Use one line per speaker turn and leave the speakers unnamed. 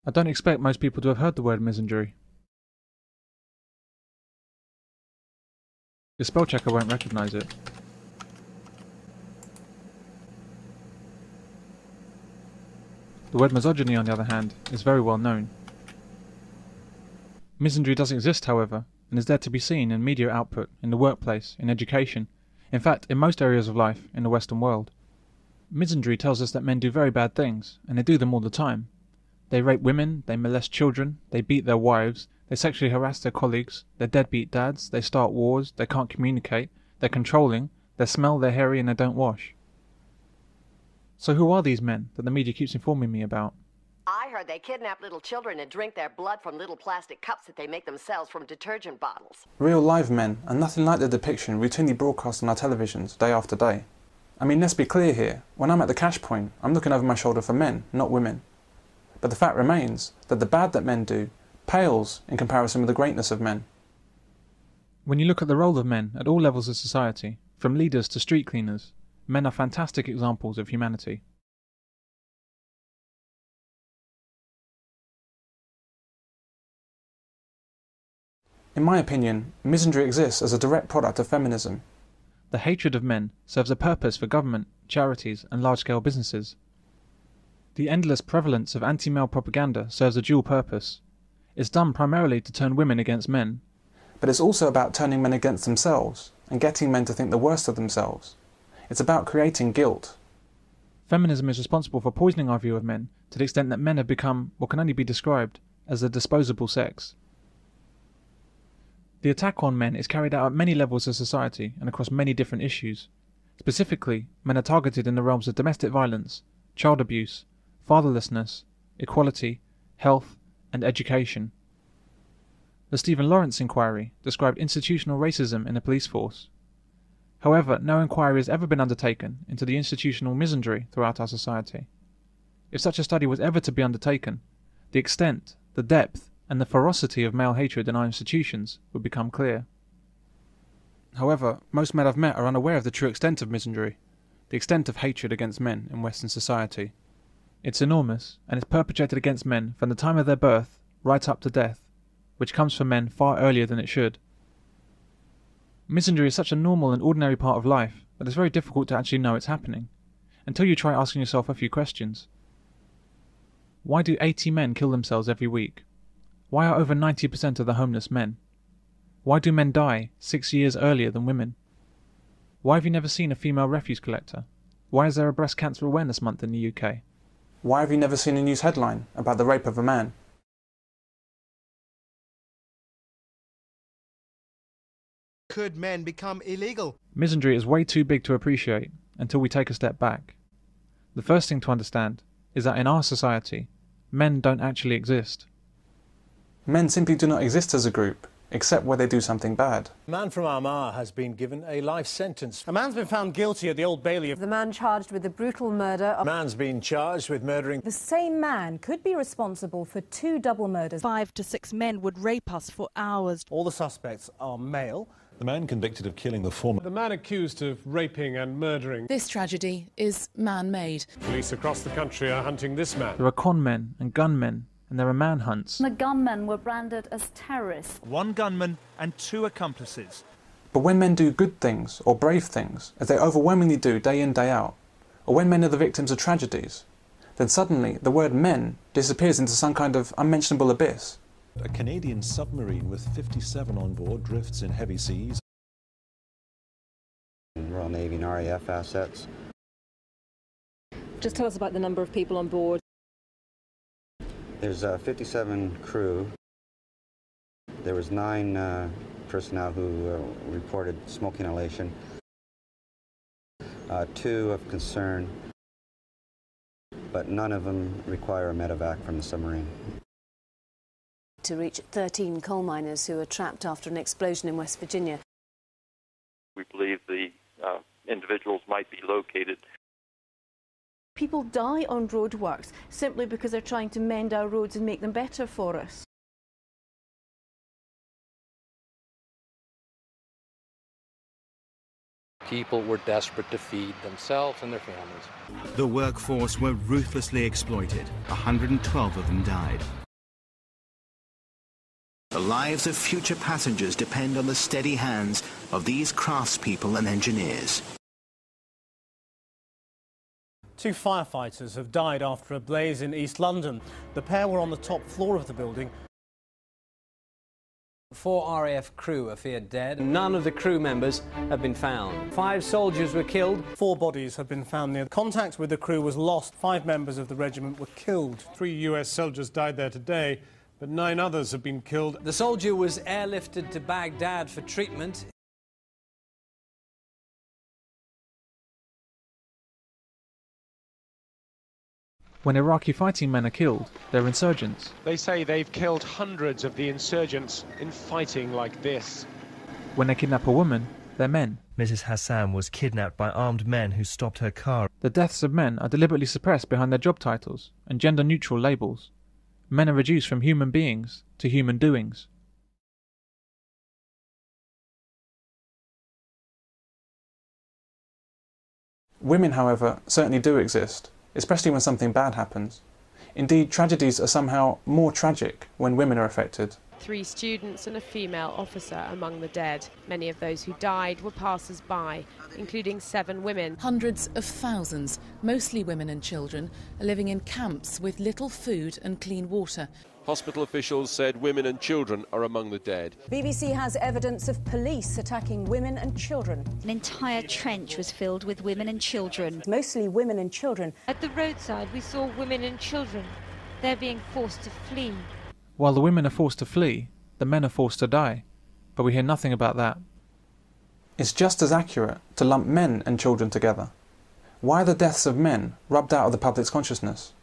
I don't expect most people to have heard the word misandry. Your spell checker won't recognise it. The word misogyny, on the other hand, is very well known. Misandry does exist, however, and is there to be seen in media output, in the workplace, in education, in fact, in most areas of life in the Western world. Misandry tells us that men do very bad things, and they do them all the time. They rape women, they molest children, they beat their wives, they sexually harass their colleagues, they're deadbeat dads, they start wars, they can't communicate, they're controlling, they smell, they're hairy, and they don't wash. So who are these men that the media keeps informing me about?
I heard they kidnap little children and drink their blood from little plastic cups that they make themselves from detergent bottles.
Real live men are nothing like the depiction routinely broadcast on our televisions day after day. I mean, let's be clear here, when I'm at the cash point, I'm looking over my shoulder for men, not women. But the fact remains that the bad that men do pales in comparison with the greatness of men.
When you look at the role of men at all levels of society, from leaders to street cleaners, men are fantastic examples of humanity.
In my opinion, misandry exists as a direct product of feminism.
The hatred of men serves a purpose for government, charities, and large-scale businesses. The endless prevalence of anti-male propaganda serves a dual purpose. It's done primarily to turn women against men.
But it's also about turning men against themselves and getting men to think the worst of themselves. It's about creating guilt.
Feminism is responsible for poisoning our view of men to the extent that men have become what can only be described as a disposable sex. The attack on men is carried out at many levels of society and across many different issues. Specifically, men are targeted in the realms of domestic violence, child abuse, fatherlessness, equality, health, and education. The Stephen Lawrence inquiry described institutional racism in the police force. However, no inquiry has ever been undertaken into the institutional misandry throughout our society. If such a study was ever to be undertaken, the extent, the depth, and the ferocity of male hatred in our institutions would become clear. However, most men I've met are unaware of the true extent of misandry, the extent of hatred against men in Western society. It's enormous, and it's perpetrated against men from the time of their birth right up to death, which comes from men far earlier than it should. Misandry is such a normal and ordinary part of life that it's very difficult to actually know it's happening, until you try asking yourself a few questions. Why do 80 men kill themselves every week? Why are over 90% of the homeless men? Why do men die 6 years earlier than women? Why have you never seen a female refuse collector? Why is there a breast cancer awareness month in the UK?
Why have you never seen a news headline about the rape of a man?
Could men become illegal?
Misandry is way too big to appreciate until we take a step back. The first thing to understand is that in our society, men don't actually exist.
Men simply do not exist as a group, except where they do something bad.
A man from Armagh has been given a life sentence. A man's been found guilty at the Old Bailey.
The man charged with the brutal murder of...
A man's been charged with murdering...
The same man could be responsible for 2 double murders.
5 to 6 men would rape us for hours.
All the suspects are male.
The man convicted of killing the former.
The man accused of raping and murdering.
This tragedy is man-made.
Police across the country are hunting this man.
There are con men and gunmen, and there are manhunts.
The gunmen were branded as terrorists.
1 gunman and 2 accomplices.
But when men do good things or brave things, as they overwhelmingly do day in, day out, or when men are the victims of tragedies, then suddenly the word men disappears into some kind of unmentionable abyss.
A Canadian submarine with 57 on board drifts in heavy seas.
Royal Navy and RAF assets.
Just tell us about the number of people on board.
There's 57 crew. There was 9 personnel who reported smoke inhalation. 2 of concern, but none of them require a medevac from the submarine.
To reach 13 coal miners who were trapped after an explosion in West Virginia.
We believe the individuals might be located.
People die on roadworks simply because they're trying to mend our roads and make them better for us.
people were desperate to feed themselves and their families.
The workforce were ruthlessly exploited. 112 of them died.
The lives of future passengers depend on the steady hands of these craftspeople and engineers.
2 firefighters have died after a blaze in East London. The pair were on the top floor of the building.
4 RAF crew are feared dead. None of the crew members have been found. 5 soldiers were killed.
4 bodies have been found near. Contact with the crew was lost. 5 members of the regiment were killed.
3 US soldiers died there today, but 9 others have been killed.
The soldier was airlifted to Baghdad for treatment.
When Iraqi fighting men are killed, they're insurgents.
They say they've killed hundreds of the insurgents in fighting like this.
When they kidnap a woman, they're men.
Mrs. Hassan was kidnapped by armed men who stopped her car.
The deaths of men are deliberately suppressed behind their job titles and gender-neutral labels. Men are reduced from human beings to human doings.
Women, however, certainly do exist, especially when something bad happens. Indeed, tragedies are somehow more tragic when women are affected.
3 students and a female officer among the dead. Many of those who died were passers-by, including 7 women.
Hundreds of thousands, mostly women and children, are living in camps with little food and clean water.
Hospital officials said women and children are among the dead.
BBC has evidence of police attacking women and children.
An entire trench was filled with women and children.
Mostly women and children.
At the roadside we saw women and children. They're being forced to flee.
While the women are forced to flee, the men are forced to die. But we hear nothing about that.
It's just as accurate to lump men and children together. Why are the deaths of men rubbed out of the public's consciousness?